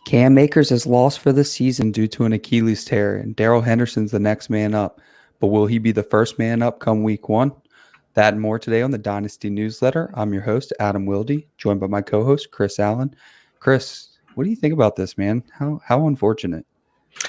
Cam Akers is lost for the season due to an Achilles tear, and Darrell Henderson's the next man up. But will he be the first man up come week one? That and more today on the Dynasty Newsletter. I'm your host, Adam Wilde, joined by my co-host, Chris Allen. Chris, what do you think about this, man? How unfortunate.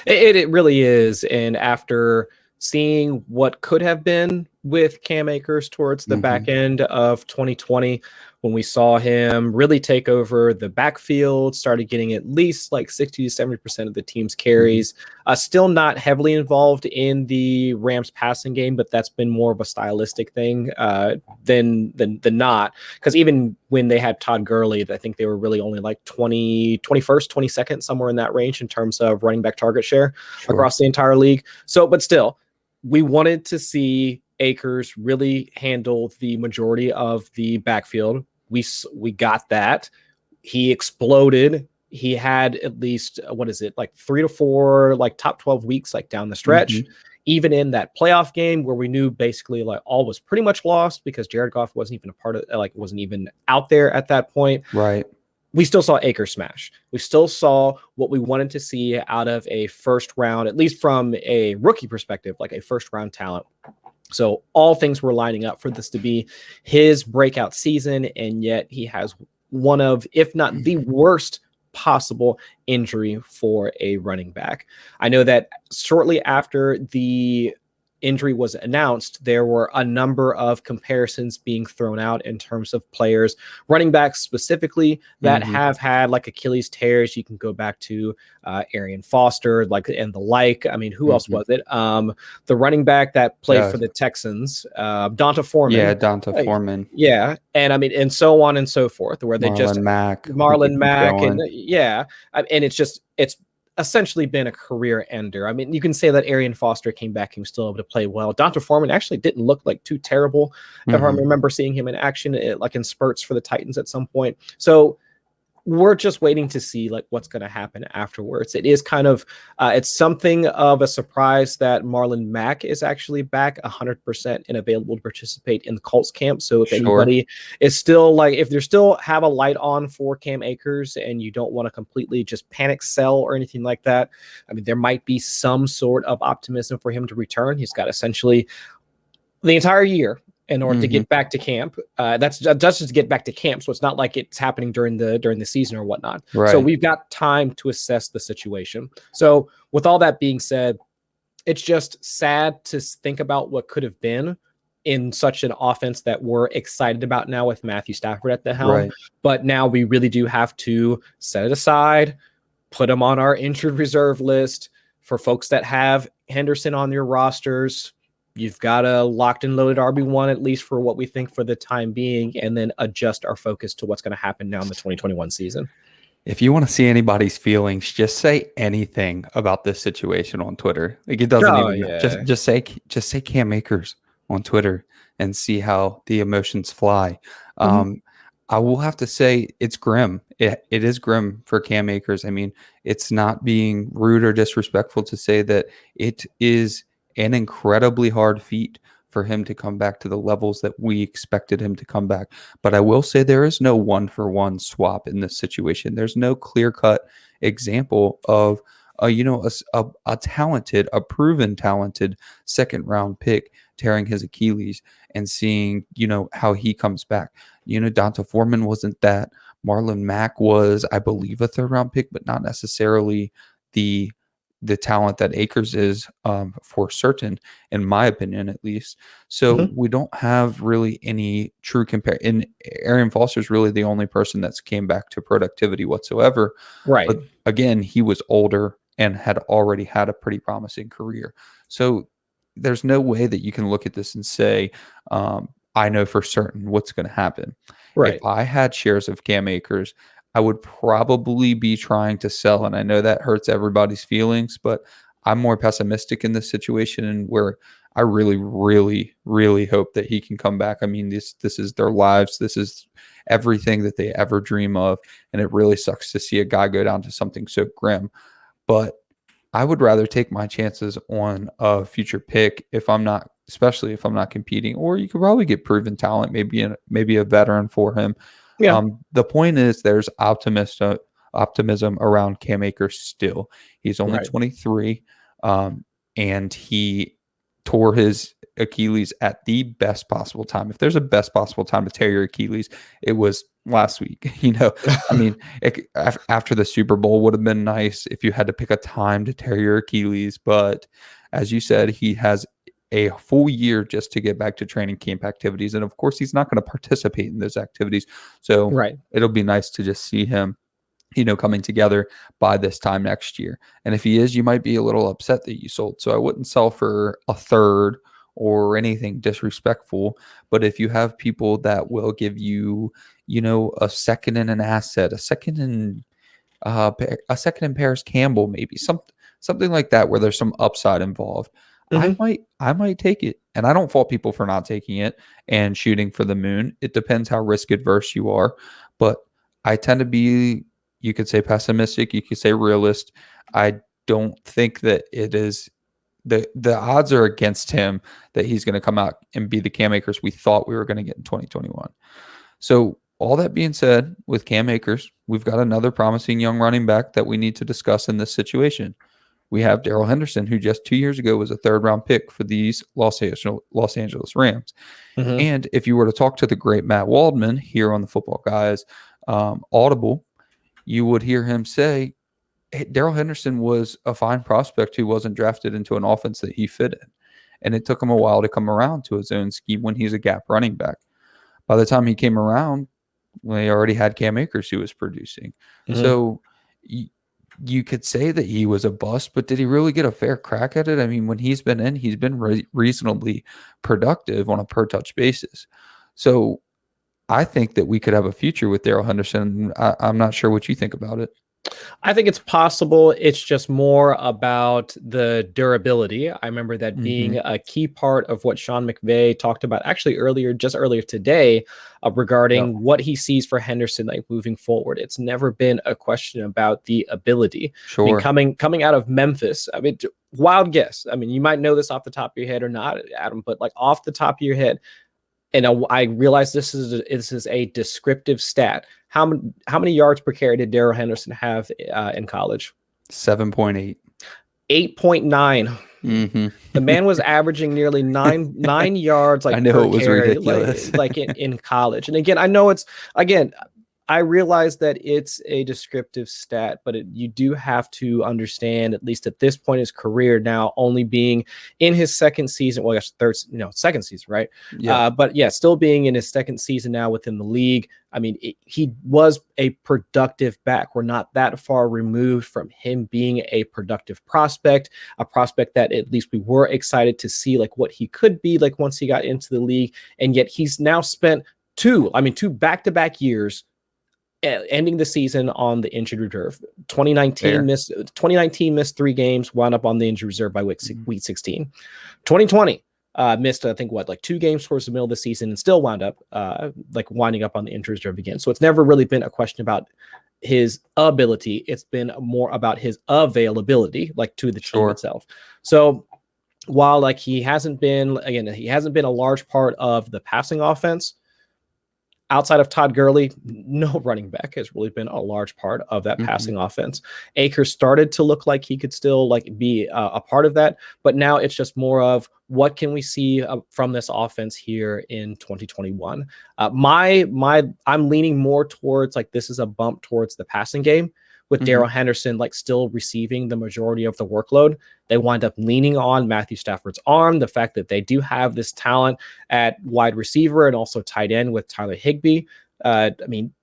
It really is. And after seeing what could have been with Cam Akers towards the back end of 2020, when we saw him really take over the backfield, started getting at least like 60 to 70% of the team's carries, still not heavily involved in the Rams passing game, but that's been more of a stylistic thing than not. Because even when they had Todd Gurley, I think they were really only like 21st, 22nd, somewhere in that range in terms of running back target share across the entire league. So, but still, we wanted to see Akers really handle the majority of the backfield. We got that. He exploded. He had at least, like 3 to 4, like top 12 weeks, like down the stretch. Even in that playoff game where we knew basically like all was pretty much lost because Jared Goff wasn't even a part of, like wasn't even out there at that point. Right. We still saw Akers smash. We still saw what we wanted to see out of a first round, at least from a rookie perspective, like a first round talent. So all things were lining up for this to be his breakout season, and yet he has one of, if not the worst possible injury for a running back. I know that shortly after the injury was announced, there were a number of comparisons being thrown out in terms of players, running backs specifically, that have had like Achilles tears. You can go back to Arian Foster, like, and the like. I mean, who else was it? The running back that played for the Texans, Donta Foreman. Yeah, Donta Foreman. Yeah, and I mean, and so on and so forth, where they Marlon Mack, and and it's essentially been a career ender. I mean, you can say that Arian Foster came back and was still able to play well. Donta Foreman actually didn't look like too terrible. If I remember seeing him in action, like in spurts for the Titans at some point. So we're just waiting to see like what's going to happen afterwards. It is kind of, it's something of a surprise that Marlon Mack is actually back 100% and available to participate in the Colts camp. So if anybody is still like, if you still have a light on for Cam Akers and you don't want to completely just panic sell or anything like that, I mean, there might be some sort of optimism for him to return. He's got essentially the entire year in order to get back to camp. That's just to get back to camp. So it's not like it's happening during the season or whatnot. So we've got time to assess the situation. So with all that being said, it's just sad to think about what could have been in such an offense that we're excited about now with Matthew Stafford at the helm. But now we really do have to set it aside, put him on our injured reserve list. For folks that have Henderson on their rosters, you've got a locked and loaded RB1, at least for what we think for the time being, and then adjust our focus to what's going to happen now in the 2021 season. If you want to see anybody's feelings, just say anything about this situation on Twitter. Like it doesn't just say Cam Akers on Twitter and see how the emotions fly. I will have to say it's grim. It is grim for Cam Akers. I mean, it's not being rude or disrespectful to say that it is an incredibly hard feat for him to come back to the levels that we expected him to come back. But I will say there is no 1-for-1 swap in this situation. There's no clear-cut example of a talented, a proven talented second-round pick tearing his Achilles and seeing, how he comes back. Donta Foreman wasn't that. Marlon Mack was, I believe, a third-round pick, but not necessarily the talent that Akers is for certain, in my opinion, at least. So we don't have really any true compare. And Arian Foster is really the only person that's came back to productivity whatsoever. Right. But again, he was older and had already had a pretty promising career. So there's no way that you can look at this and say, I know for certain what's going to happen. Right. If I had shares of Cam Akers, I would probably be trying to sell, and I know that hurts everybody's feelings, but I'm more pessimistic in this situation, and where I really, really, really hope that he can come back. I mean, this is their lives. This is everything that they ever dream of, and it really sucks to see a guy go down to something so grim. But I would rather take my chances on a future pick especially if I'm not competing, or you could probably get proven talent, maybe a veteran for him. Yeah. The point is there's optimism optimism around Cam Akers still. He's only 23, and he tore his Achilles at the best possible time. If there's a best possible time to tear your Achilles, it was last week. I mean, after the Super Bowl would have been nice if you had to pick a time to tear your Achilles. But as you said, he has a full year just to get back to training camp activities. And of course, he's not going to participate in those activities. So it'll be nice to just see him, coming together by this time next year. And if he is, you might be a little upset that you sold. So I wouldn't sell for a third or anything disrespectful. But if you have people that will give you, a second in an asset, a second in Paris Campbell, maybe something like that, where there's some upside involved, I might take it. And I don't fault people for not taking it and shooting for the moon. It depends how risk adverse you are. But I tend to be, you could say pessimistic, you could say realist. I don't think that it is the odds are against him that he's going to come out and be the Cam Akers we thought we were going to get in 2021. So all that being said, with Cam Akers, we've got another promising young running back that we need to discuss in this situation. We have Darrell Henderson, who just 2 years ago was a third-round pick for these Los Angeles Rams. And if you were to talk to the great Matt Waldman here on the Footballguys Audible, you would hear him say, hey, Darrell Henderson was a fine prospect who wasn't drafted into an offense that he fit in. And it took him a while to come around to his own scheme when he's a gap running back. By the time he came around, they already had Cam Akers who was producing. So you could say that he was a bust, but did he really get a fair crack at it? I mean, when he's been in, he's been reasonably productive on a per-touch basis. So I think that we could have a future with Darrell Henderson. I'm not sure what you think about it. I think it's possible. It's just more about the durability. I remember that being a key part of what Sean McVay talked about actually earlier today regarding what he sees for Henderson moving forward. It's never been a question about the ability. Sure. I mean, coming out of Memphis, I mean, wild guess. I mean, you might know this off the top of your head or not, Adam, but off the top of your head, and I realize this is a descriptive stat. How many yards per carry did Darrell Henderson have in college? 7.8. 8.9. The man was averaging nearly nine yards I know per it was carry, ridiculous. in college. And again, I realize that it's a descriptive stat, but you do have to understand, at least at this point in his career now, only being in his second season. Well, I guess second season, right? Yeah. But yeah, still being in his second season now within the league. I mean, he was a productive back. We're not that far removed from him being a productive prospect, a prospect that at least we were excited to see what he could be once he got into the league. And yet he's now spent two back-to-back years ending the season on the injured reserve. 2019 missed 3 games, wound up on the injured reserve by week 16. 2020 missed, I think, 2 games towards the middle of the season and still wound up winding up on the injured reserve again. So it's never really been a question about his ability. It's been more about his availability, to the team itself. So while he hasn't been a large part of the passing offense, outside of Todd Gurley, no running back has really been a large part of that passing offense. Akers started to look like he could still be a part of that, but now it's just more of what can we see from this offense here in 2021. I'm leaning more towards this is a bump towards the passing game. With Darrell Henderson still receiving the majority of the workload, they wind up leaning on Matthew Stafford's arm, the fact that they do have this talent at wide receiver and also tight end with Tyler Higbee. I mean,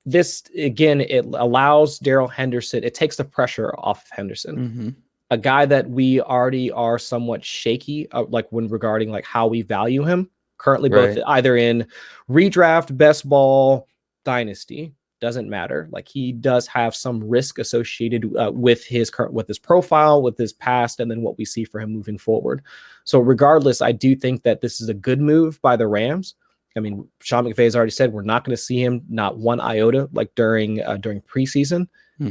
this, again, it allows Darrell Henderson, it takes the pressure off of Henderson. A guy that we already are somewhat shaky, when regarding how we value him currently, both either in redraft, best ball, dynasty. Doesn't matter. He does have some risk associated with his profile, with his past, and then what we see for him moving forward. So regardless, I do think that this is a good move by the Rams. I mean, Sean McVay has already said we're not going to see him not one iota during preseason.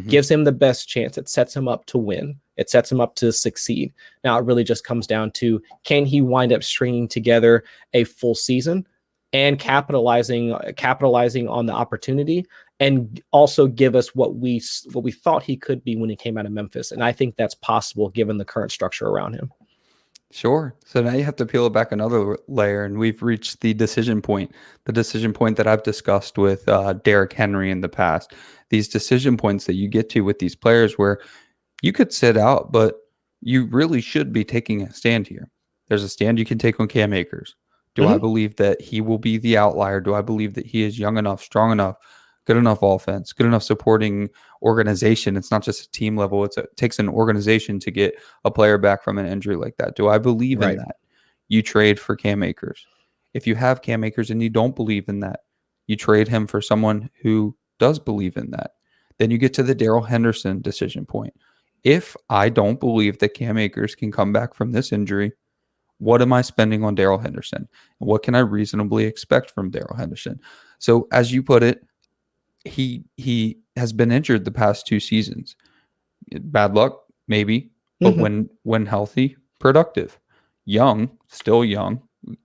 Gives him the best chance. It sets him up to win. It sets him up to succeed. Now it really just comes down to, can he wind up stringing together a full season and capitalizing on the opportunity and also give us what we thought he could be when he came out of Memphis. And I think that's possible given the current structure around him. Sure. So now you have to peel it back another layer, and we've reached the decision point that I've discussed with Derrick Henry in the past. These decision points that you get to with these players where you could sit out, but you really should be taking a stand here. There's a stand you can take on Cam Akers. Do I believe that he will be the outlier? Do I believe that he is young enough, strong enough, good enough offense, good enough supporting organization? It's not just a team level. It takes an organization to get a player back from an injury like that. Do I believe in that? You trade for Cam Akers. If you have Cam Akers and you don't believe in that, you trade him for someone who does believe in that. Then you get to the Darrell Henderson decision point. If I don't believe that Cam Akers can come back from this injury, what am I spending on Darrell Henderson? And what can I reasonably expect from Darrell Henderson? So as you put it, he has been injured the past 2 seasons. Bad luck, maybe, but when healthy, productive. Young, still young.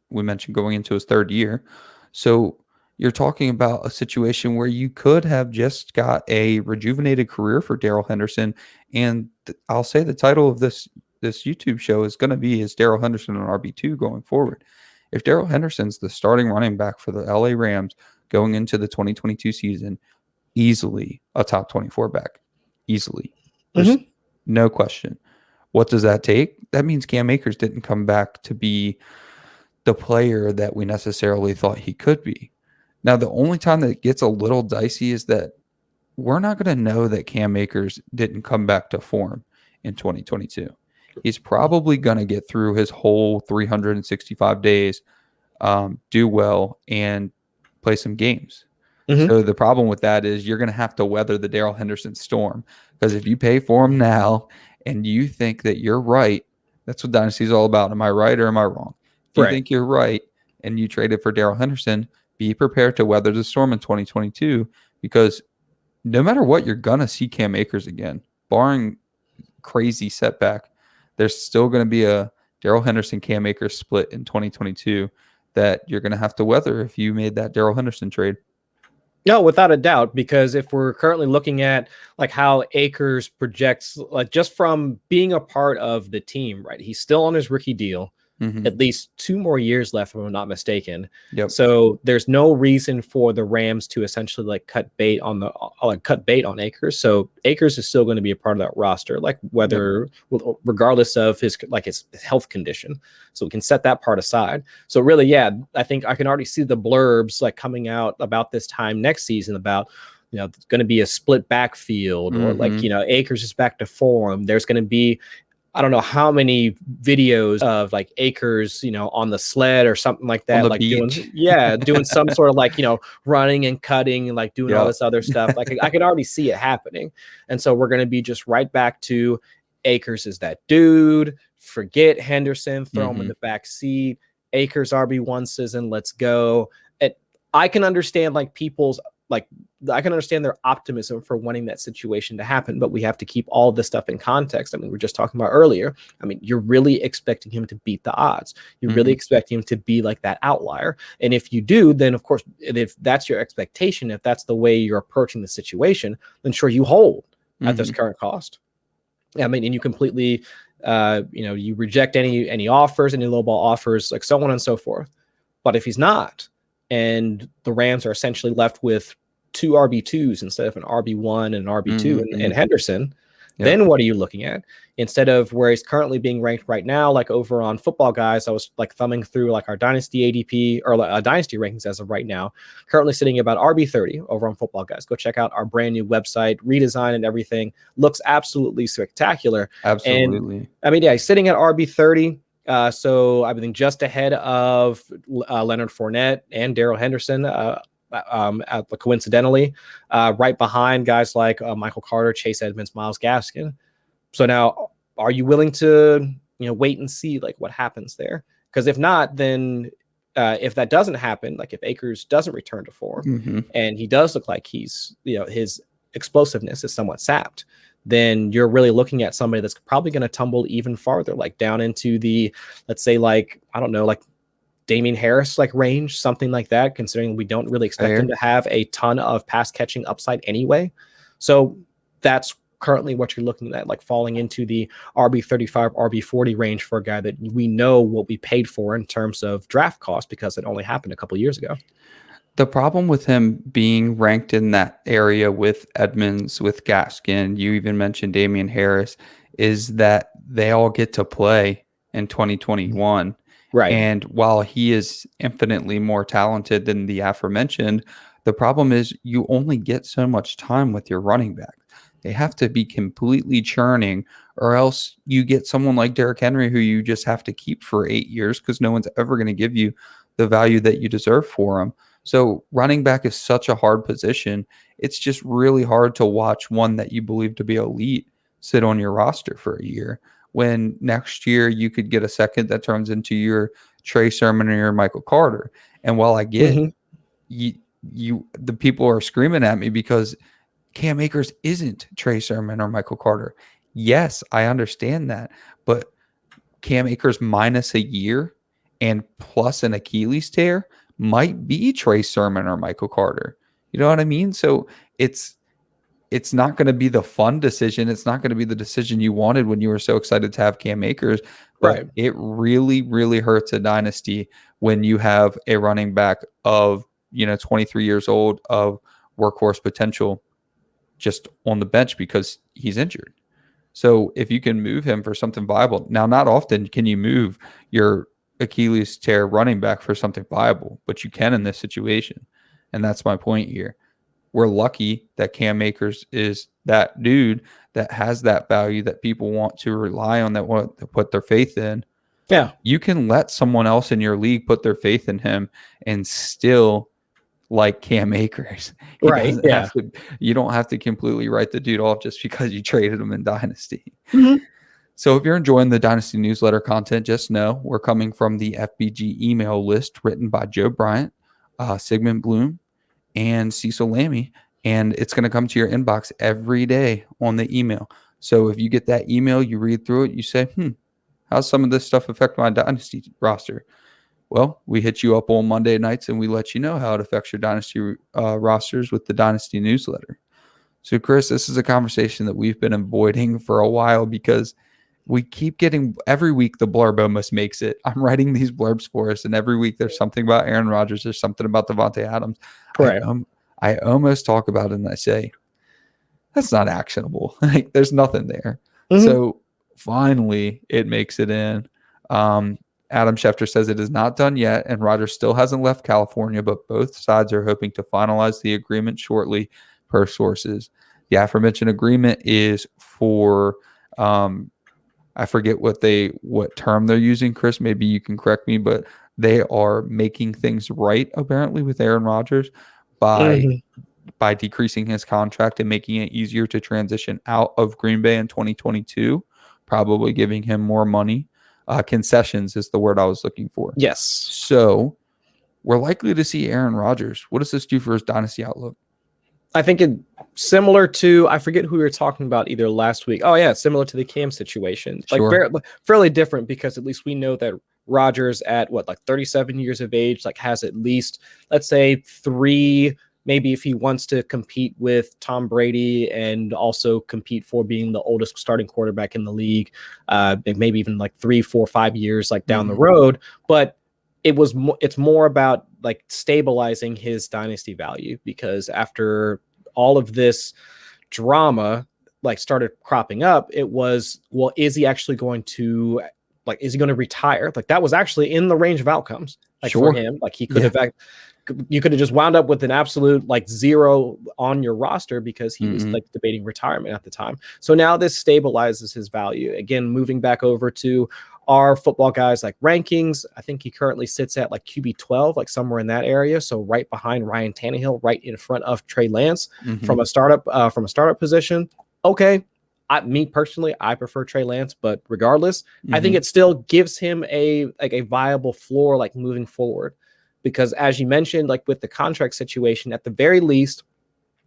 We mentioned going into his 3rd year. So you're talking about a situation where you could have just got a rejuvenated career for Darrell Henderson. And I'll say the title of this YouTube show is going to be Is Darrell Henderson an RB2 going forward? If Darrell Henderson's the starting running back for the LA Rams going into the 2022 season, easily a top 24 back. Easily. There's no question. What does that take? That means Cam Akers didn't come back to be the player that we necessarily thought he could be. Now, the only time that it gets a little dicey is that we're not going to know that Cam Akers didn't come back to form in 2022. He's probably going to get through his whole 365 days, do well, and play some games. So the problem with that is you're going to have to weather the Darrell Henderson storm, because if you pay for him now and you think that you're right, that's what Dynasty is all about. Am I right or am I wrong? If you think you're right and you traded for Darrell Henderson, be prepared to weather the storm in 2022, because no matter what, you're going to see Cam Akers again. Barring crazy setback, there's still going to be a Darrell Henderson Cam Akers split in 2022 that you're going to have to weather if you made that Darrell Henderson trade. No, without a doubt, because if we're currently looking at like how Akers projects, like just from being a part of the team, right? He's still on his rookie deal. At least 2 more years left, if I'm not mistaken. So there's no reason for the Rams to essentially like cut bait on Akers. So Akers is still going to be a part of that roster, like whether regardless of his health condition. So we can set that part aside. So really, yeah, I think I can already see the blurbs like coming out about this time next season about, you know, it's going to be a split backfield or like, you know, Akers is back to form. There's going to be, I don't know how many videos of like Akers, you know, on the sled or something like that, like doing some sort of like, you know, running and cutting and like doing all this other stuff. Like I could already see it happening. And so we're going to be just right back to Akers is that dude. Forget Henderson, throw him in the back seat. Akers RB1 season, let's go. I can understand like people's I can understand their optimism for wanting that situation to happen, but we have to keep all this stuff in context. I mean, we were just talking about earlier. I mean, you're really expecting him to beat the odds. You're really expecting him to be like that outlier. And if you do, then of course, if that's your expectation, if that's the way you're approaching the situation, then sure, you hold at this current cost. I mean, and you completely, you know, you reject any offers, any lowball offers, like so on and so forth. But if he's not, and the Rams are essentially left with 2 RB2s instead of an RB1 and an RB2 and Henderson, then what are you looking at? Instead of where he's currently being ranked right now, like over on Footballguys, I was like thumbing through like our Dynasty ADP or Dynasty rankings as of right now, currently sitting about RB30 over on Footballguys. Go check out our brand new website, redesign and everything. Looks absolutely spectacular. Absolutely. And, I mean, yeah, he's sitting at RB30. So I think just ahead of Leonard Fournette and Darrell Henderson, coincidentally, right behind guys like Michael Carter, Chase Edmonds, Myles Gaskin. So now, are you willing to wait and see like what happens there? Because if not, then if that doesn't happen, like if Akers doesn't return to form and he does look like he's his explosiveness is somewhat sapped, then you're really looking at somebody that's probably going to tumble even farther, like down into the, let's say, like, I don't know, like Damien Harris like range, something like that, considering we don't really expect him to have a ton of pass catching upside anyway. So that's currently what you're looking at, like falling into the RB35, RB40 range for a guy that we know what we paid for in terms of draft cost, because it only happened a couple years ago. The problem with him being ranked in that area with Edmonds, with Gaskin, you even mentioned Damien Harris, is that they all get to play in 2021. Right. And while he is infinitely more talented than the aforementioned, the problem is you only get so much time with your running back. They have to be completely churning, or else you get someone like Derrick Henry who you just have to keep for 8 years because no one's ever going to give you the value that you deserve for him. So running back is such a hard position. It's just really hard to watch one that you believe to be elite sit on your roster for a year, when next year you could get a second that turns into your Trey Sermon or your Michael Carter. And while I get the people are screaming at me because Cam Akers isn't Trey Sermon or Michael Carter. Yes, I understand that. But Cam Akers minus a year and plus an Achilles tear might be Trey Sermon or Michael Carter. You know what I mean? So it's not going to be the fun decision. It's not going to be the decision you wanted when you were so excited to have Cam Akers. But it really, really hurts a dynasty when you have a running back of, 23 years old of workhorse potential just on the bench because he's injured. So if you can move him for something viable, now not often can you move your Achilles tear running back for something viable, but you can in this situation. And that's my point here. We're lucky that Cam Akers is that dude that has that value that people want to rely on, that want to put their faith in. Yeah. You can let someone else in your league put their faith in him and still like Cam Akers. Right. Yeah. You don't have to completely write the dude off just because you traded him in Dynasty. Mm-hmm. So if you're enjoying the Dynasty Newsletter content, just know we're coming from the FBG email list written by Joe Bryant, Sigmund Bloom, and Cecil Lammy, and it's going to come to your inbox every day on the email. So if you get that email, you read through it, you say, how's some of this stuff affect my Dynasty roster? Well, we hit you up on Monday nights and we let you know how it affects your Dynasty rosters with the Dynasty Newsletter. So, Chris, this is a conversation that we've been avoiding for a while because we keep getting, every week the blurb almost makes it. I'm writing these blurbs for us, and every week there's something about Aaron Rodgers, there's something about Davante Adams. Right. I almost talk about it and I say, that's not actionable. Like, there's nothing there. Mm-hmm. So finally it makes it in. Adam Schefter says it is not done yet, and Rodgers still hasn't left California, but both sides are hoping to finalize the agreement shortly, per sources. The aforementioned agreement is for, I forget what term they're using, Chris. Maybe you can correct me, but they are making things right, apparently, with Aaron Rodgers by decreasing his contract and making it easier to transition out of Green Bay in 2022, probably giving him more money. Concessions is the word I was looking for. Yes. So we're likely to see Aaron Rodgers. What does this do for his dynasty outlook? I think it similar to, I forget who we were talking about either last week. Oh yeah, similar to the Cam situation. Sure. Like fairly different, because at least we know that Rodgers at 37 years of age, has at least, let's say 3, maybe if he wants to compete with Tom Brady and also compete for being the oldest starting quarterback in the league, maybe even 3, 4, 5 years down the road. But it's more about stabilizing his dynasty value, because after all of this drama started cropping up, it was, well, is he actually going to is he going to retire? That was actually in the range of outcomes sure. for him. He could have you could have just wound up with an absolute 0 on your roster because he was debating retirement at the time. So now this stabilizes his value. Again, moving back over to our football guys rankings, I think he currently sits at QB 12, somewhere in that area. So right behind Ryan Tannehill, right in front of Trey Lance from a startup position. Okay. Me personally, I prefer Trey Lance, but regardless, I think it still gives him a viable floor moving forward. Because as you mentioned, with the contract situation, at the very least,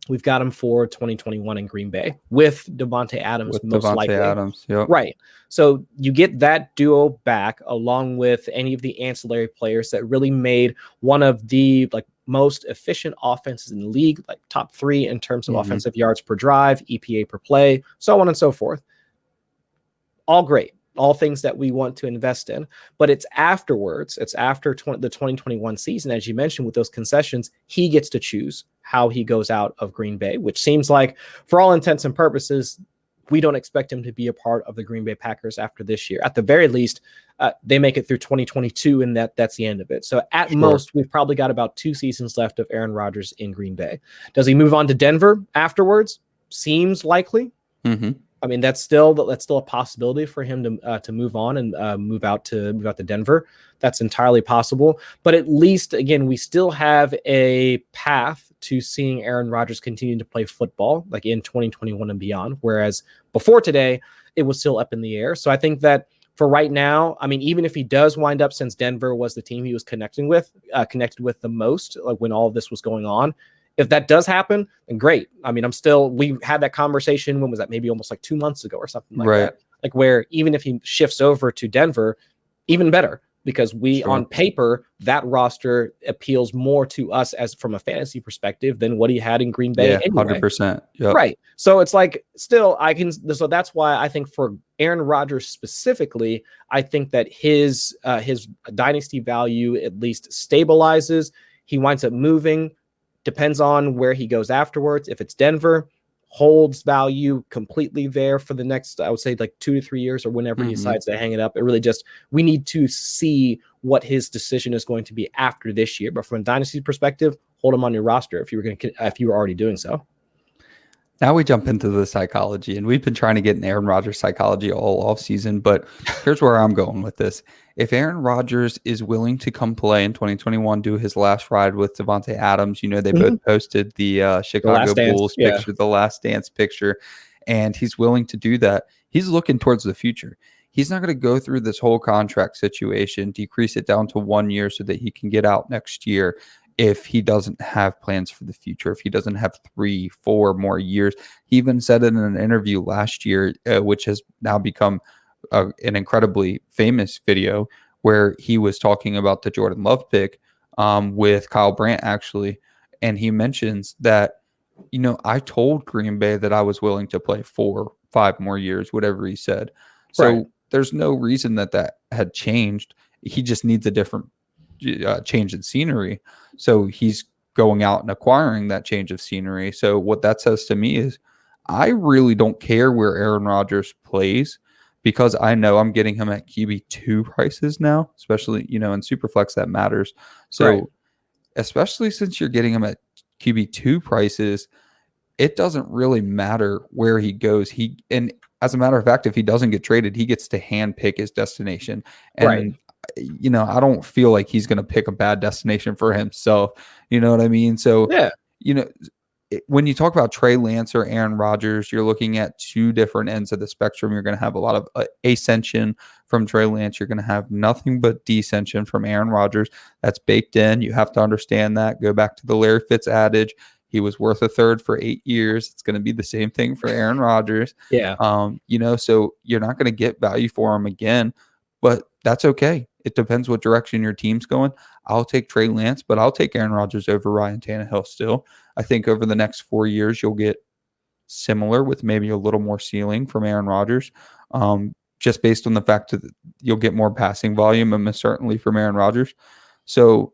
We've got him for 2021 in Green Bay with Davante Adams, most likely. Adams, yep. Right. So you get that duo back along with any of the ancillary players that really made one of the most efficient offenses in the league, like top 3 in terms of offensive yards per drive, EPA per play, so on and so forth. All great. All things that we want to invest in, but it's afterwards. It's after the 2021 season, as you mentioned, with those concessions, he gets to choose how he goes out of Green Bay, which seems like, for all intents and purposes, we don't expect him to be a part of the Green Bay Packers after this year. At the very least, they make it through 2022, and that's the end of it. So at most, we've probably got about 2 seasons left of Aaron Rodgers in Green Bay. Does he move on to Denver afterwards? Seems likely. I mean, that's still a possibility for him to move on and move out to Denver. That's entirely possible. But at least, again, we still have a path to seeing Aaron Rodgers continue to play football, like in 2021 and beyond. Whereas before today, it was still up in the air. So I think that for right now, I mean, even if he does wind up, since Denver was the team he was connected with the most, like when all of this was going on, if that does happen, then great. I mean, we had that conversation. When was that? Maybe almost like 2 months ago or something like that. Like where even if he shifts over to Denver, even better, because on paper, that roster appeals more to us as from a fantasy perspective than what he had in Green Bay. Yeah, anyway. 100%. Yep. Right. So it's like still so that's why I think for Aaron Rodgers specifically, I think that his dynasty value at least stabilizes. He winds up moving. Depends on where he goes afterwards. If it's Denver, holds value completely there for the next, I would say, like 2 to 3 years or whenever he decides to hang it up. It really we need to see what his decision is going to be after this year. But from a dynasty perspective, hold him on your roster if you were already doing so. Now we jump into the psychology, and we've been trying to get an Aaron Rodgers psychology all offseason, but here's where I'm going with this. If Aaron Rodgers is willing to come play in 2021, do his last ride with Davante Adams, they both posted the Chicago Bulls picture, the Last Dance picture, and he's willing to do that. He's looking towards the future. He's not going to go through this whole contract situation, decrease it down to 1 year so that he can get out next year. If he doesn't have plans for the future, if he doesn't have 3-4 more years. He even said it in an interview last year, which has now become an incredibly famous video, where he was talking about the Jordan Love pick with Kyle Brandt, actually. And he mentions that, I told Green Bay that I was willing to play 4-5 more years, whatever he said. So there's no reason that had changed. He just needs a different change in scenery. So he's going out and acquiring that change of scenery. So what that says to me is I really don't care where Aaron Rodgers plays, because I know I'm getting him at QB2 prices now, especially, in Superflex that matters. So especially since you're getting him at QB2 prices, it doesn't really matter where he goes. And as a matter of fact, if he doesn't get traded, he gets to hand pick his destination. And I don't feel like he's going to pick a bad destination for himself. You know what I mean? So, when you talk about Trey Lance or Aaron Rodgers, you're looking at 2 different ends of the spectrum. You're going to have a lot of ascension from Trey Lance. You're going to have nothing but descension from Aaron Rodgers. That's baked in. You have to understand that. Go back to the Larry Fitz adage. He was worth a third for 8 years. It's going to be the same thing for Aaron Rodgers. So you're not going to get value for him again, but that's okay. It depends what direction your team's going. I'll take Trey Lance, but I'll take Aaron Rodgers over Ryan Tannehill still. I think over the next 4 years, you'll get similar with maybe a little more ceiling from Aaron Rodgers, just based on the fact that you'll get more passing volume, and certainly from Aaron Rodgers. So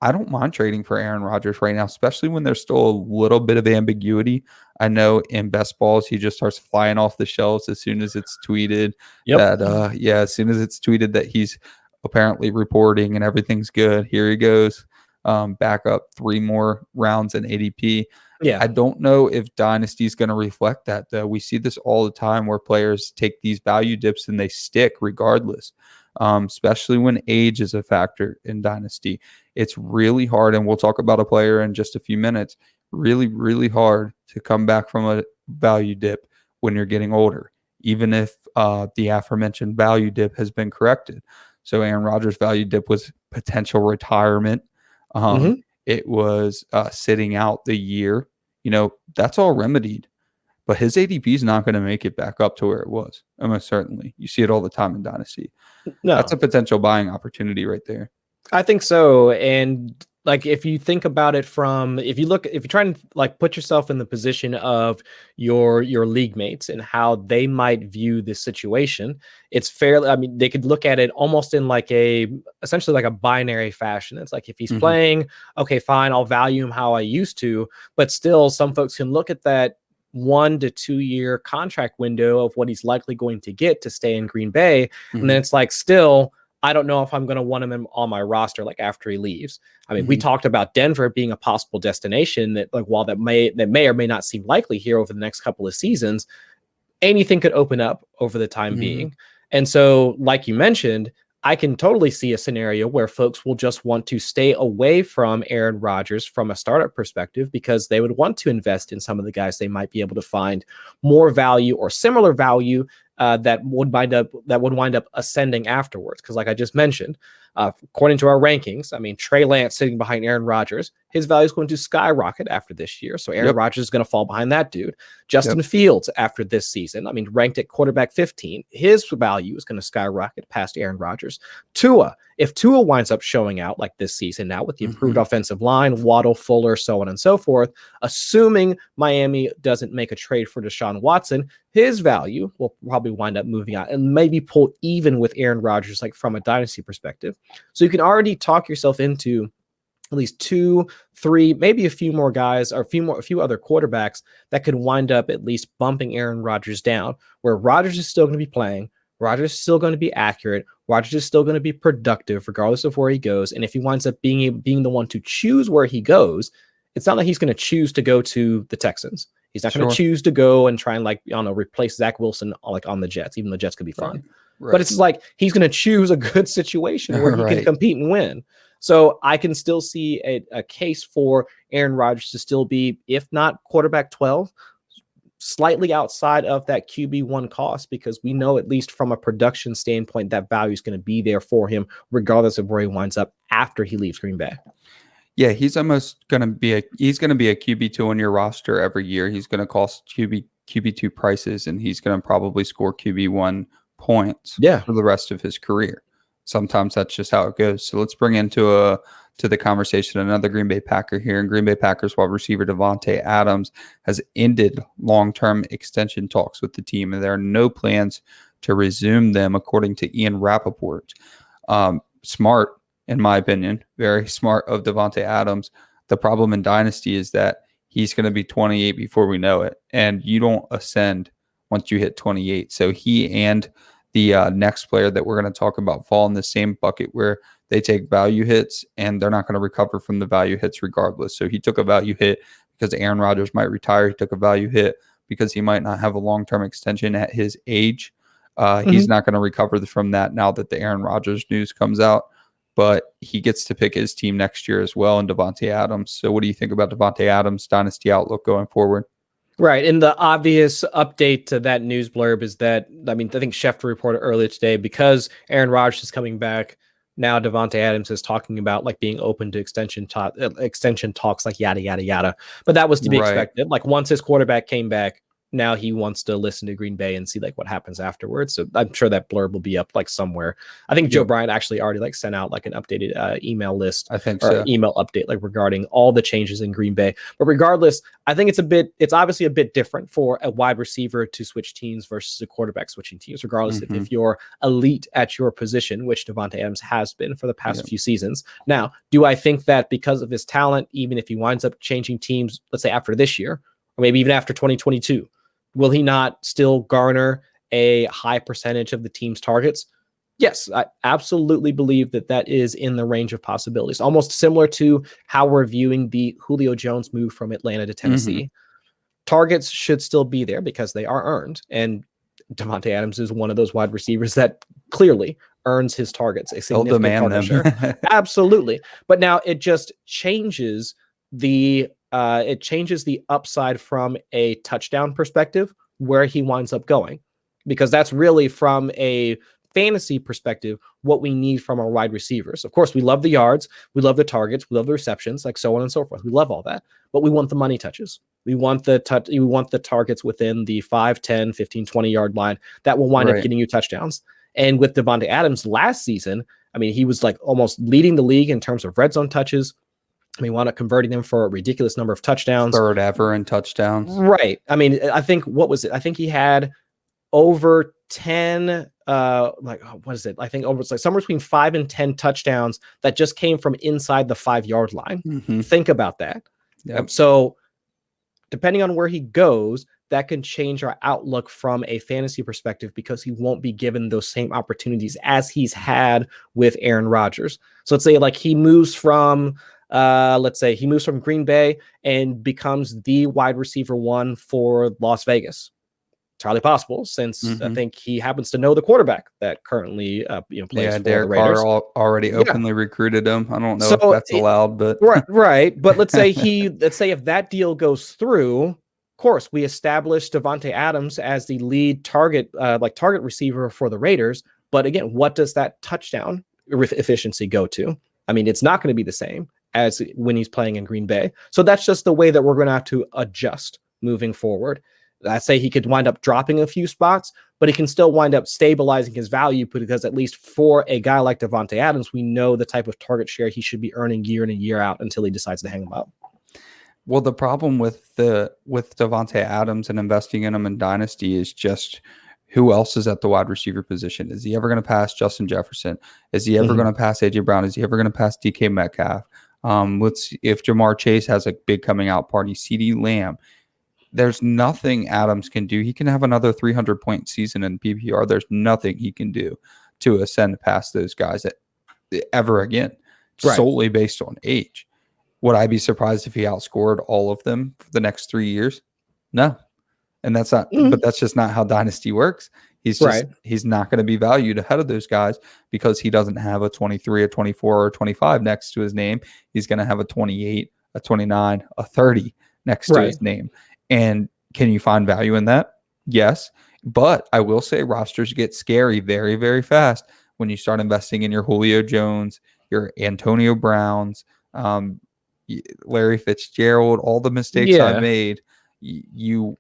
I don't mind trading for Aaron Rodgers right now, especially when there's still a little bit of ambiguity. I know in best balls, he just starts flying off the shelves as soon as it's tweeted as soon as it's tweeted that he's apparently reporting and everything's good. Here he goes, back up 3 more rounds in ADP. I don't know if Dynasty is going to reflect that, though. We see this all the time where players take these value dips and they stick regardless, especially when age is a factor in Dynasty. It's really hard, and we'll talk about a player in just a few minutes, really, really hard to come back from a value dip when you're getting older, even if the aforementioned value dip has been corrected. So Aaron Rodgers' value dip was potential retirement. It was sitting out the year. that's all remedied. But his ADP is not going to make it back up to where it was. Almost certainly. You see it all the time in Dynasty. No. That's a potential buying opportunity right there. I think so. And like, if you think about it if you try and like put yourself in the position of your league mates and how they might view this situation, it's fairly, I mean, they could look at it almost in like essentially like a binary fashion. It's like, if he's playing, okay, fine, I'll value him how I used to, but still some folks can look at that 1 to 2 year contract window of what he's likely going to get to stay in Green Bay. And then it's like, still, I don't know if I'm going to want him on my roster like after he leaves. I mean, we talked about Denver being a possible destination that, like, while that may or may not seem likely here over the next couple of seasons, anything could open up over the time being. And so, like you mentioned, I can totally see a scenario where folks will just want to stay away from Aaron Rodgers from a startup perspective, because they would want to invest in some of the guys they might be able to find more value or similar value that would wind up ascending afterwards. Because like I just mentioned, according to our rankings, I mean, Trey Lance sitting behind Aaron Rodgers, his value is going to skyrocket after this year. So Aaron Rodgers is going to fall behind that dude. Justin Fields after this season, I mean, ranked at quarterback 15, his value is going to skyrocket past Aaron Rodgers. Tua, if Tua winds up showing out like this season now with the improved offensive line, Waddle, Fuller, so on and so forth, assuming Miami doesn't make a trade for Deshaun Watson, his value will probably wind up moving out and maybe pull even with Aaron Rodgers, like from a dynasty perspective. So you can already talk yourself into at least 2, 3, maybe a few more guys or a few other quarterbacks that could wind up at least bumping Aaron Rodgers down, where Rodgers is still going to be playing. Rodgers is still going to be accurate. Rodgers is still going to be productive regardless of where he goes. And if he winds up being the one to choose where he goes, it's not like he's going to choose to go to the Texans. He's not going to choose to go and try and, like, I don't know, replace Zach Wilson like on the Jets, even though the Jets could be fun. Right. But it's like he's going to choose a good situation where he can compete and win. So I can still see a case for Aaron Rodgers to still be, if not quarterback 12, slightly outside of that QB1 cost, because we know, at least from a production standpoint, that value is going to be there for him regardless of where he winds up after he leaves Green Bay. Yeah, he's almost going to be a QB2 on your roster every year. He's going to cost QB2 prices, and he's going to probably score QB1 points for the rest of his career. Sometimes that's just how it goes. So let's bring into the conversation another Green Bay Packer here. And Green Bay Packers wide receiver Davante Adams has ended long-term extension talks with the team, and there are no plans to resume them, according to Ian Rappaport. Smart, in my opinion, very smart of Davante Adams. The problem in Dynasty is that he's going to be 28 before we know it, and you don't ascend once you hit 28. So he and the next player that we're going to talk about fall in the same bucket, where they take value hits and they're not going to recover from the value hits regardless. So he took a value hit because Aaron Rodgers might retire. He took a value hit because he might not have a long-term extension at his age. He's not going to recover from that now that the Aaron Rodgers news comes out, but he gets to pick his team next year as well, and Davante Adams. So what do you think about Davante Adams' dynasty outlook going forward? Right. And the obvious update to that news blurb is that, I mean, I think Schefter reported earlier today, because Aaron Rodgers is coming back, now Davante Adams is talking about like being open to extension talks, like yada, yada, yada. But that was to be expected. Like, once his quarterback came back, now he wants to listen to Green Bay and see like what happens afterwards. So I'm sure that blurb will be up like somewhere. I think Joe Bryant actually already like sent out like an updated email list. I think so. Email update like regarding all the changes in Green Bay. But regardless, I think it's obviously a bit different for a wide receiver to switch teams versus a quarterback switching teams, regardless if you're elite at your position, which Davante Adams has been for the past few seasons. Now, do I think that because of his talent, even if he winds up changing teams, let's say after this year, or maybe even after 2022, will he not still garner a high percentage of the team's targets? Yes, I absolutely believe that is in the range of possibilities. Almost similar to how we're viewing the Julio Jones move from Atlanta to Tennessee. Targets should still be there because they are earned. And Davante Adams is one of those wide receivers that clearly earns his targets. A significant target share. Absolutely. But now it just changes the upside from a touchdown perspective, where he winds up going, because that's really, from a fantasy perspective, what we need from our wide receivers. Of course, we love the yards, we love the targets, we love the receptions, like so on and so forth. We love all that, but we want the money touches. We want the targets within the 5, 10, 15, 20-yard line that will wind up getting you touchdowns. And with Davante Adams last season, I mean, he was like almost leading the league in terms of red zone touches. I mean, wound up converting them for a ridiculous number of touchdowns. Third ever in touchdowns. Right. I mean, I think, what was it? I think he had over 10, what is it? I think over, it's like somewhere between 5 and 10 touchdowns that just came from inside the 5-yard line. Mm-hmm. Think about that. Yep. So depending on where he goes, that can change our outlook from a fantasy perspective, because he won't be given those same opportunities as he's had with Aaron Rodgers. So let's say like he moves from Green Bay and becomes the wide receiver 1 for Las Vegas. Entirely possible, since I think he happens to know the quarterback that currently plays for Derek the Raiders. Carr already openly recruited him. I don't know if that's allowed, but right. But let's say if that deal goes through, of course, we established Davante Adams as the lead target receiver for the Raiders. But again, what does that touchdown efficiency go to? I mean, it's not going to be the same as when he's playing in Green Bay. So that's just the way that we're going to have to adjust moving forward. I'd say he could wind up dropping a few spots, but he can still wind up stabilizing his value, because at least for a guy like Davante Adams, we know the type of target share he should be earning year in and year out until he decides to hang him up. Well, the problem with Davante Adams and investing in him in Dynasty is just who else is at the wide receiver position. Is he ever going to pass Justin Jefferson? Is he ever going to pass AJ Brown? Is he ever going to pass DK Metcalf? If Jamar Chase has a big coming out party, CeeDee Lamb. There's nothing Adams can do. He can have another 300-point season in PPR. There's nothing he can do to ascend past those guys ever again, solely based on age. Would I be surprised if he outscored all of them for the next 3 years? No. And that's not, but that's just not how Dynasty works. He's not going to be valued ahead of those guys because he doesn't have a 23, a 24, or a 25 next to his name. He's going to have a 28, a 29, a 30 next to his name. And can you find value in that? Yes. But I will say rosters get scary very, very fast when you start investing in your Julio Jones, your Antonio Browns, Larry Fitzgerald, all the mistakes I've made. You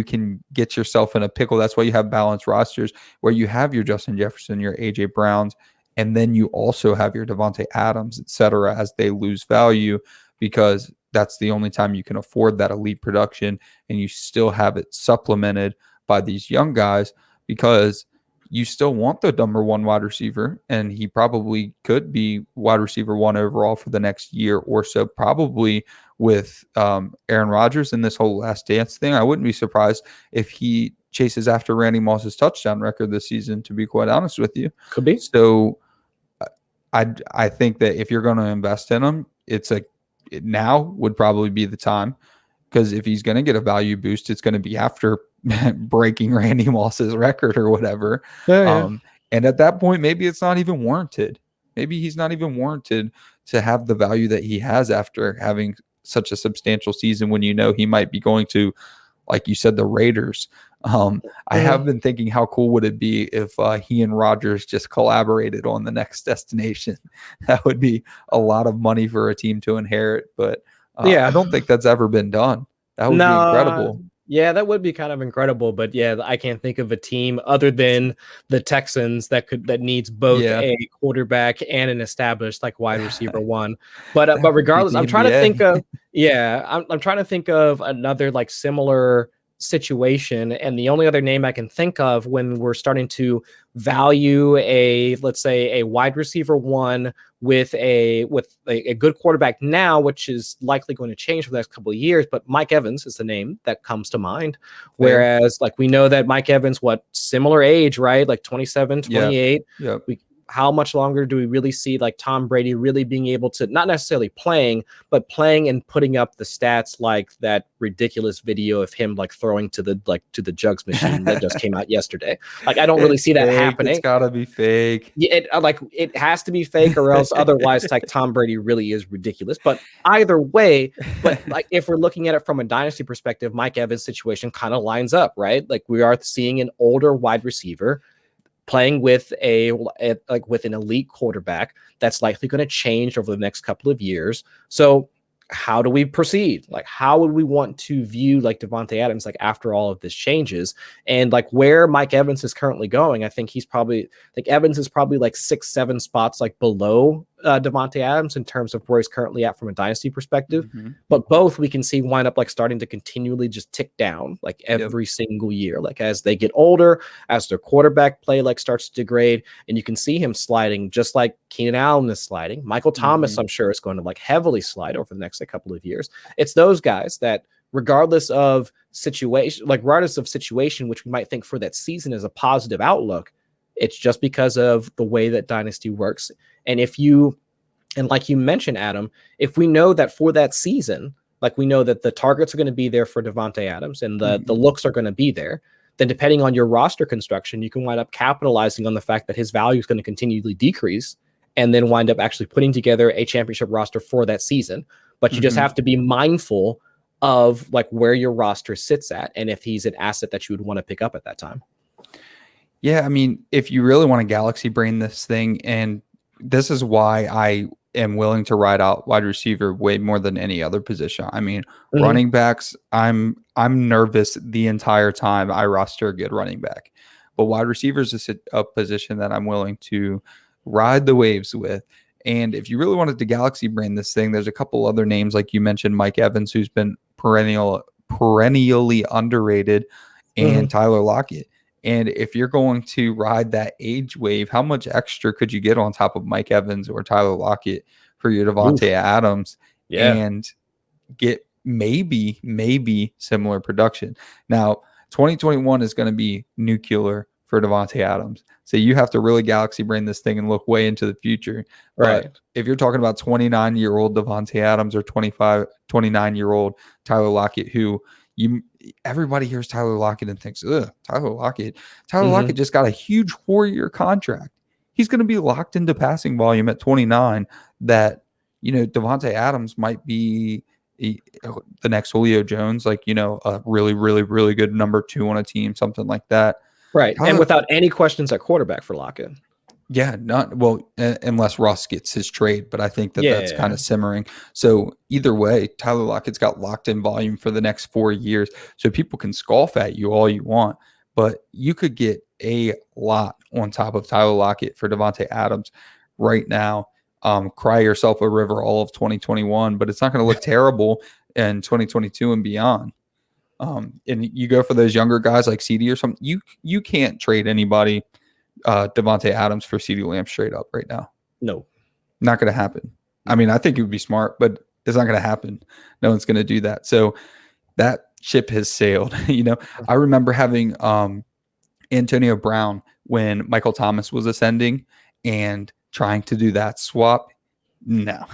can get yourself in a pickle. That's why you have balanced rosters where you have your Justin Jefferson, your AJ Browns, and then you also have your Davante Adams, et cetera, as they lose value, because that's the only time you can afford that elite production, and you still have it supplemented by these young guys, because you still want the number 1 wide receiver, and he probably could be wide receiver 1 overall for the next year or so, probably with Aaron Rodgers and this whole Last Dance thing. I wouldn't be surprised if he chases after Randy Moss's touchdown record this season, to be quite honest with you. Could be. So I think that if you're going to invest in him, now would probably be the time, because if he's going to get a value boost, it's going to be after breaking Randy Moss's record or whatever. And at that point, maybe it's not even warranted. Maybe he's not even warranted to have the value that he has after having such a substantial season, when you know he might be going to, like you said, the Raiders. I have been thinking, how cool would it be if he and Rodgers just collaborated on the next destination? That would be a lot of money for a team to inherit, but I don't think that's ever been done. That would be incredible. Yeah, that would be kind of incredible, but I can't think of a team other than the Texans that needs both a quarterback and an established wide receiver 1. But regardless, I'm trying to think of I'm trying to think of another similar situation, and the only other name I can think of when we're starting to value let's say a wide receiver 1 with a good quarterback now, which is likely going to change for the next couple of years, but Mike Evans is the name that comes to mind. Whereas we know that Mike Evans, similar age, right? 27, 28. Yeah. How much longer do we really see Tom Brady really being able to, not necessarily playing, but playing and putting up the stats like that ridiculous video of him throwing to the jugs machine that just came out yesterday? I don't really see that happening. It's gotta be fake. Yeah, it has to be fake, or else otherwise Tom Brady really is ridiculous. But either way, if we're looking at it from a dynasty perspective, Mike Evans' situation kind of lines up, right? We are seeing an older wide receiver playing with with an elite quarterback that's likely going to change over the next couple of years. So how do we proceed? Like, how would we want to view like Davante Adams, like after all of this changes, and like where Mike Evans is currently going? I think Evans is probably like 6-7 spots like below Davante Adams in terms of where he's currently at from a dynasty perspective. But both we can see wind up like starting to continually just tick down like every single year, like as they get older, as their quarterback play like starts to degrade, and you can see him sliding just like Keenan Allen is sliding. Michael Thomas, I'm sure, is going to like heavily slide over the next couple of years. It's those guys that regardless of situation, which we might think for that season is a positive outlook, it's just because of the way that dynasty works. And like you mentioned, Adam, if we know that for that season, like we know that the targets are going to be there for Davante Adams and the looks are going to be there, then depending on your roster construction, you can wind up capitalizing on the fact that his value is going to continually decrease and then wind up actually putting together a championship roster for that season. But you just have to be mindful of like where your roster sits at and if he's an asset that you would want to pick up at that time. Yeah, I mean, if you really want to galaxy brain this thing, and this is why I am willing to ride out wide receiver way more than any other position. I mean, running backs, I'm nervous the entire time I roster a good running back. But wide receivers is a position that I'm willing to ride the waves with. And if you really wanted to galaxy brain this thing, there's a couple other names, like you mentioned, Mike Evans, who's been perennially underrated, and Tyler Lockett. And if you're going to ride that age wave, how much extra could you get on top of Mike Evans or Tyler Lockett for your Davante Adams and get maybe similar production? Now, 2021 is going to be nuclear for Davante Adams. So you have to really galaxy brain this thing and look way into the future. Right. But if you're talking about 29-year-old Davante Adams or 29-year-old Tyler Lockett, who everybody hears Tyler Lockett and thinks, ugh, Tyler Lockett. Tyler Lockett just got a huge 4-year contract. He's going to be locked into passing volume at 29 that, Davante Adams might be the next Julio Jones, like, a really, really, really good number 2 on a team, something like that. Right. And without any questions at quarterback for Lockett. Yeah, unless Russ gets his trade, but I think that's kind of simmering. So either way, Tyler Lockett's got locked in volume for the next 4 years. So people can scoff at you all you want, but you could get a lot on top of Tyler Lockett for Davante Adams right now. Cry yourself a river all of 2021, but it's not going to look terrible in 2022 and beyond. And you go for those younger guys like CD or something. You can't trade anybody Davante Adams for CeeDee Lamb straight up right now. No, not going to happen. I mean, I think it would be smart, but it's not going to happen. No one's going to do that. So that ship has sailed. I remember having Antonio Brown when Michael Thomas was ascending and trying to do that swap. No,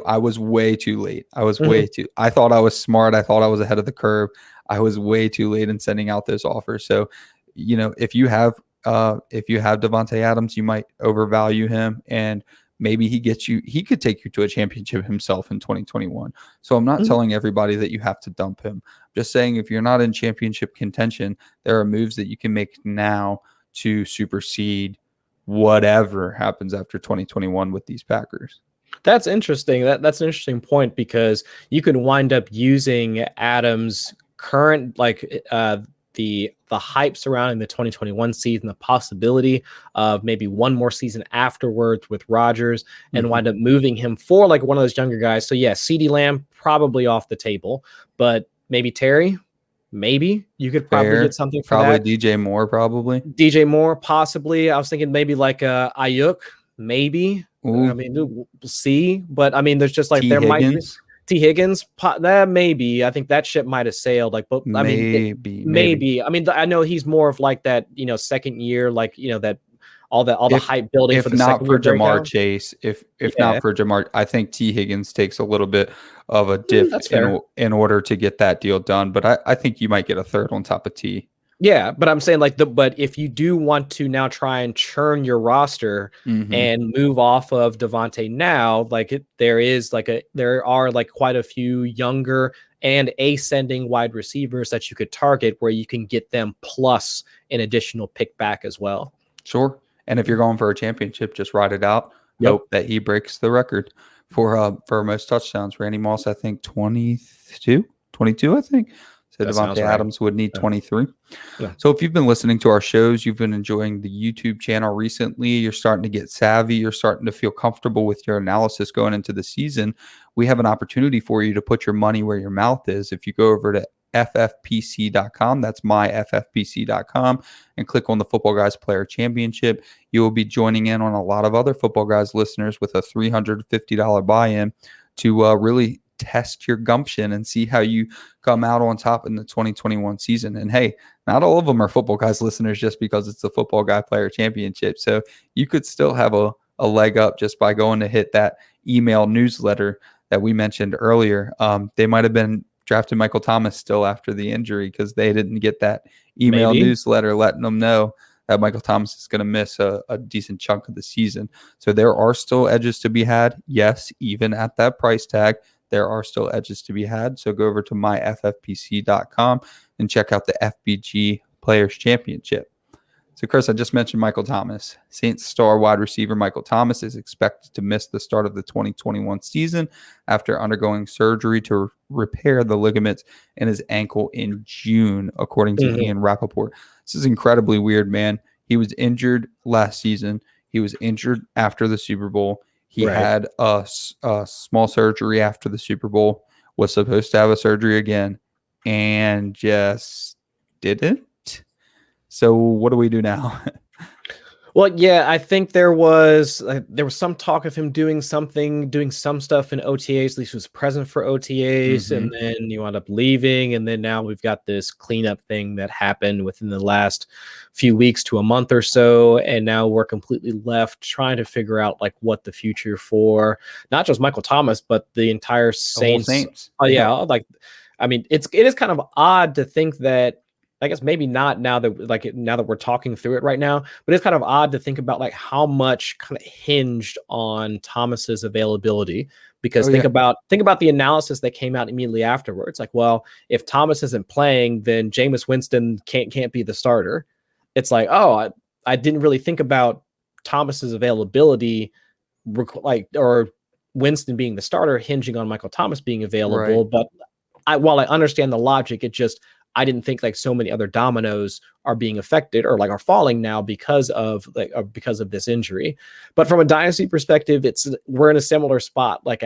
I was way too late. I thought I was smart. I thought I was ahead of the curve. I was way too late in sending out those offers. So, if you have Davante Adams, you might overvalue him, and maybe he could take you to a championship himself in 2021. So I'm not telling everybody that you have to dump him. I'm just saying, if you're not in championship contention, there are moves that you can make now to supersede whatever happens after 2021 with these Packers. That's interesting. That's an interesting point, because you could wind up using Adams' current, the hype surrounding the 2021 season, the possibility of maybe one more season afterwards with Rodgers, and wind up moving him for like one of those younger guys. So yeah, CeeDee Lamb probably off the table, but maybe Terry. Maybe you could probably get something for that. DJ Moore, DJ Moore, possibly. I was thinking maybe like Ayuk, maybe. Ooh. I mean, we'll see. But I mean, there's just like might be T. Higgins. That maybe. I think that ship might have sailed. Like, but I mean, maybe. I mean, I know he's more of like that, second year, like that. All the hype building for the second year. If not for Jamar Chase, if not for Jamar, I think T. Higgins takes a little bit of a dip in order to get that deal done. But I think you might get a third on top of T. Yeah, but I'm saying but if you do want to now try and churn your roster and move off of Davante now, there are quite a few younger and ascending wide receivers that you could target where you can get them plus an additional pick back as well. Sure. And if you're going for a championship, just ride it out. Hope that he breaks the record. for most touchdowns. Randy Moss, I think 22, I think. So Davante Adams would need 23. Yeah. So if you've been listening to our shows, you've been enjoying the YouTube channel recently, you're starting to get savvy, you're starting to feel comfortable with your analysis going into the season, we have an opportunity for you to put your money where your mouth is. If you go over to ffpc.com, that's myffpc.com, and click on the Footballguys Player Championship, you will be joining in on a lot of other Footballguys listeners with a $350 buy-in to really test your gumption and see how you come out on top in the 2021 season. And hey, not all of them are Footballguys listeners just because it's the Football Guy Player Championship. So you could still have a leg up just by going to hit that email newsletter that we mentioned earlier. They might have been drafting Michael Thomas still after the injury because they didn't get that email newsletter letting them know that Michael Thomas is going to miss a decent chunk of the season. So there are still edges to be had. Yes, even at that price tag, there are still edges to be had. So go over to myffpc.com and check out the FBG Players Championship. So, Chris, I just mentioned Michael Thomas. Saints star wide receiver Michael Thomas is expected to miss the start of the 2021 season after undergoing surgery to repair the ligaments in his ankle in June, according to Ian Rappaport. This is incredibly weird, man. He was injured last season. He was injured after the Super Bowl. He had a small surgery after the Super Bowl, was supposed to have a surgery again, and just didn't. So what do we do now? Well, yeah, I think there was some talk of him doing some stuff in OTAs. At least he was present for OTAs, and then he wound up leaving. And then now we've got this cleanup thing that happened within the last few weeks to a month or so. And now we're completely left trying to figure out like what the future for not just Michael Thomas, but the entire Saints. Oh yeah, like I mean, it is kind of odd to think that. I guess maybe not now that we're talking through it right now, but it's kind of odd to think about like how much kind of hinged on Thomas's availability, because think about the analysis that came out immediately afterwards. Like, well, if Thomas isn't playing, then Jameis Winston can't be the starter. It's like, oh, I didn't really think about Thomas's availability, or Winston being the starter hinging on Michael Thomas being available. But while I understand the logic, I didn't think like so many other dominoes are being affected or like are falling now because of this injury. But from a dynasty perspective, we're in a similar spot, like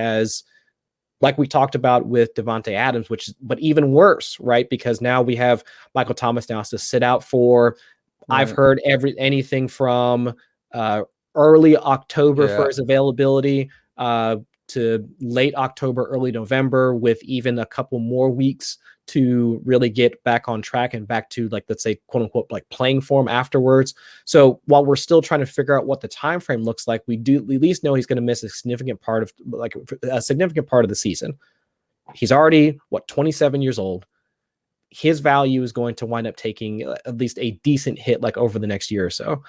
we talked about with Davante Adams, but even worse, right? Because now we have Michael Thomas now has to sit out for, I've heard anything from early October for his availability to late October, early November, with even a couple more weeks to really get back on track and back to, like, let's say, quote unquote, like playing form afterwards. So while we're still trying to figure out what the time frame looks like, we do at least know he's going to miss a significant part of the season. He's already 27 years old. His value is going to wind up taking at least a decent hit like over the next year or so.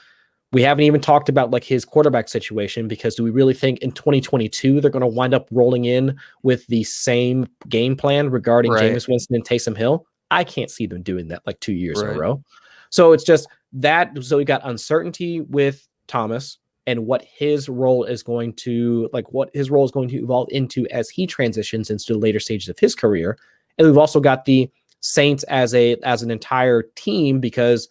We haven't even talked about like his quarterback situation, because do we really think in 2022 they're going to wind up rolling in with the same game plan regarding Jameis Winston and Taysom Hill? I can't see them doing that like 2 years in a row. So it's just that. So we got uncertainty with Thomas and what his role is going to evolve into as he transitions into the later stages of his career. And we've also got the Saints as an entire team, because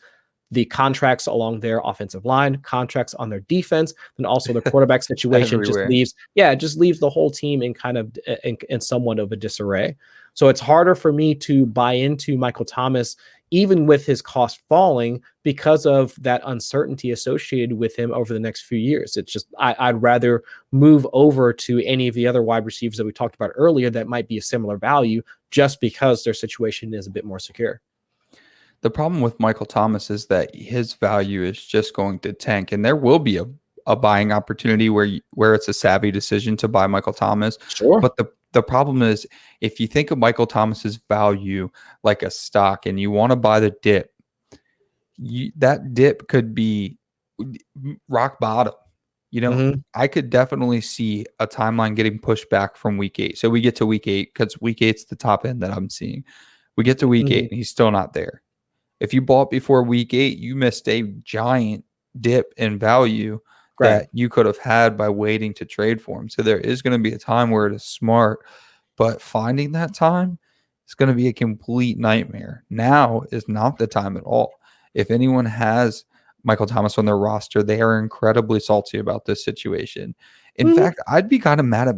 the contracts along their offensive line, contracts on their defense, and also the quarterback situation just leaves the whole team in kind of in somewhat of a disarray. So it's harder for me to buy into Michael Thomas, even with his cost falling, because of that uncertainty associated with him over the next few years. It's just, I'd rather move over to any of the other wide receivers that we talked about earlier that might be a similar value, just because their situation is a bit more secure. The problem with Michael Thomas is that his value is just going to tank, and there will be a buying opportunity where it's a savvy decision to buy Michael Thomas. Sure. But the problem is, if you think of Michael Thomas's value like a stock and you want to buy the dip, that dip could be rock bottom. I could definitely see a timeline getting pushed back from week 8. So we get to week 8, because week 8's the top end that I'm seeing. We get to week 8 and he's still not there. If you bought before week 8, you missed a giant dip in value that you could have had by waiting to trade for him. So there is going to be a time where it is smart, but finding that time is going to be a complete nightmare. Now is not the time at all. If anyone has Michael Thomas on their roster, they are incredibly salty about this situation. In fact, I'd be kind of mad at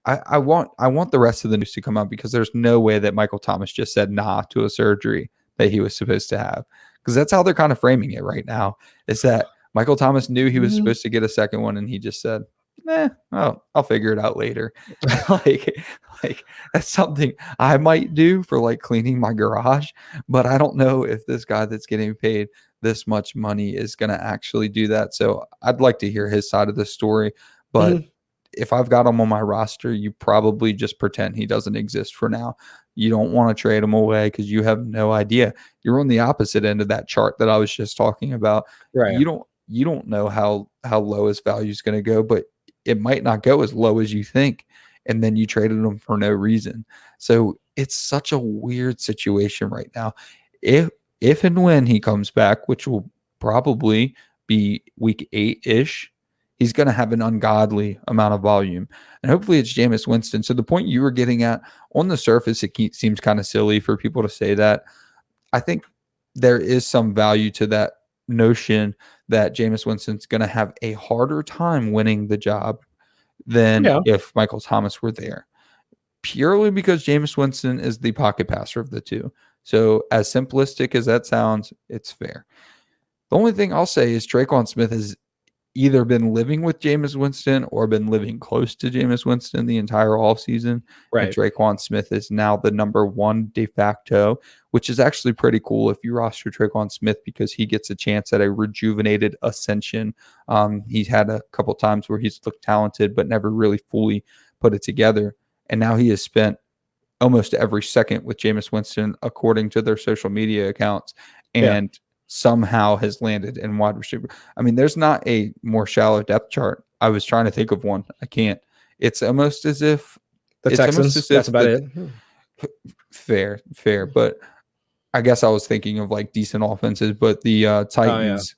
I want the rest of the news to come out, because there's no way that Michael Thomas just said nah to a surgery that he was supposed to have, because that's how they're kind of framing it right now, is that Michael Thomas knew he was supposed to get a second one, and he just said, I'll figure it out later. like that's something I might do for like cleaning my garage, but I don't know if this guy that's getting paid this much money is going to actually do that. So I'd like to hear his side of the story, but if I've got him on my roster, you probably just pretend he doesn't exist for now. You don't want to trade him away because you have no idea. You're on the opposite end of that chart that I was just talking about. Right. You don't know how low his value is going to go, but it might not go as low as you think. And then you traded him for no reason. So it's such a weird situation right now. If and when he comes back, which will probably be week 8-ish, he's going to have an ungodly amount of volume. And hopefully it's Jameis Winston. So the point you were getting at, on the surface, it seems kind of silly for people to say that. I think there is some value to that notion that Jameis Winston's going to have a harder time winning the job than if Michael Thomas were there, purely because Jameis Winston is the pocket passer of the two. So as simplistic as that sounds, it's fair. The only thing I'll say is Tre'Quan Smith has either been living with Jameis Winston or been living close to Jameis Winston the entire offseason. Right. And Tre'Quan Smith is now the number one de facto, which is actually pretty cool if you roster Tre'Quan Smith, because he gets a chance at a rejuvenated ascension. He's had a couple times where he's looked talented but never really fully put it together. And now he has spent almost every second with Jameis Winston, according to their social media accounts, and somehow has landed in wide receiver. I mean, there's not a more shallow depth chart. I was trying to think of one. I can't. It's almost as if the Texans, that's about it. Fair. But I guess I was thinking of like decent offenses, but the Titans,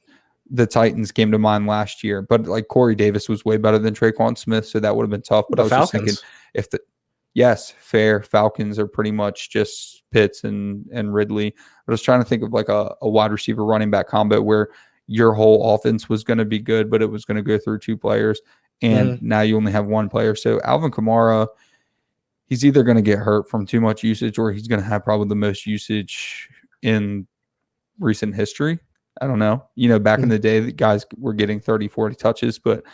the Titans came to mind last year. But like Corey Davis was way better than Tre'Quan Smith, so that would have been tough. But I was just thinking, fair. Falcons are pretty much just Pitts and Ridley. I was trying to think of like a wide receiver running back combo where your whole offense was going to be good, but it was going to go through two players. And now you only have one player. So Alvin Kamara, he's either going to get hurt from too much usage, or he's going to have probably the most usage in recent history. I don't know. Back in the day, the guys were getting 30, 40 touches, but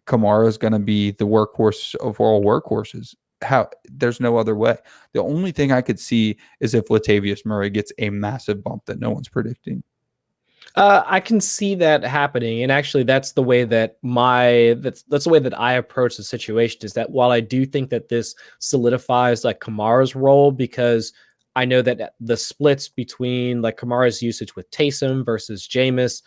Kamara is going to be the workhorse of all workhorses. There's no other way. The only thing I could see is if Latavius Murray gets a massive bump that no one's predicting. I can see that happening, and actually, that's the way that that's the way that I approach the situation. Is that while I do think that this solidifies like Kamara's role, because I know that the splits between like Kamara's usage with Taysom versus Jameis,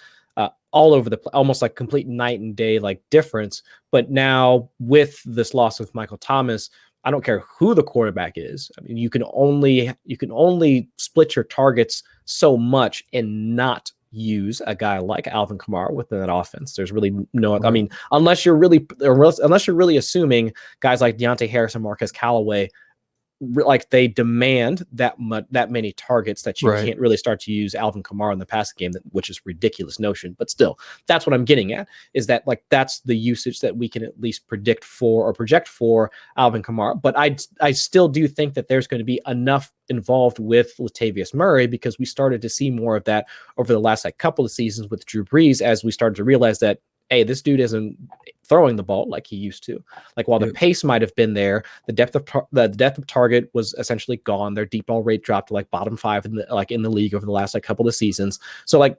all over almost like complete night and day like difference. But now with this loss of Michael Thomas, I don't care who the quarterback is. I mean, you can only split your targets so much and not use a guy like Alvin Kamara within that offense. There's really no, I mean, unless you're really assuming guys like Deontay Harris and Marquez Callaway, like they demand that many targets that you can't really start to use Alvin Kamara in the passing game, which is a ridiculous notion. But still, that's what I'm getting at, is that like that's the usage that we can at least predict for or project for Alvin Kamara. But I still do think that there's going to be enough involved with Latavius Murray, because we started to see more of that over the last like couple of seasons with Drew Brees, as we started to realize that, hey, this dude isn't throwing the ball like he used to. Like while the pace might have been there, the depth of target was essentially gone. Their deep ball rate dropped to like bottom 5 in the league over the last like couple of seasons. So like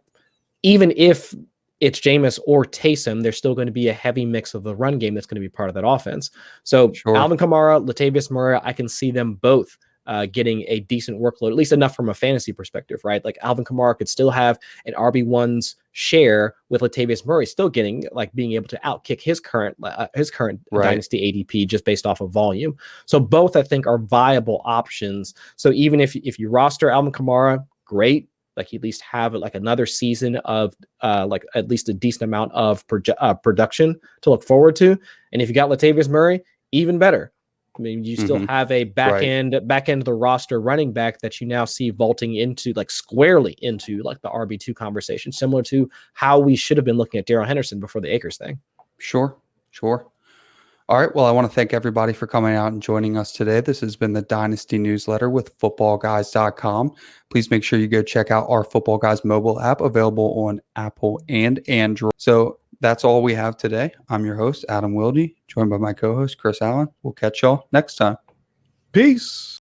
even if it's Jameis or Taysom, there's still going to be a heavy mix of the run game that's going to be part of that offense. So Alvin Kamara, Latavius Murray, I can see them both getting a decent workload, at least enough from a fantasy perspective, right? Like Alvin Kamara could still have an RB1's share, with Latavius Murray still getting like being able to outkick his current Dynasty ADP just based off of volume. So both I think are viable options. So even if you roster Alvin Kamara, great. like at least have like another season of like at least a decent amount of production to look forward to. And if you got Latavius Murray, even better. I mean, you still have a back end of the roster running back that you now see vaulting into like squarely into like the RB2 conversation, similar to how we should have been looking at Darrell Henderson before the Akers thing. Sure. All right. Well, I want to thank everybody for coming out and joining us today. This has been the Dynasty Newsletter with footballguys.com. Please make sure you go check out our Football Guys mobile app, available on Apple and Android. So that's all we have today. I'm your host, Adam Wilde, joined by my co-host, Chris Allen. We'll catch y'all next time. Peace.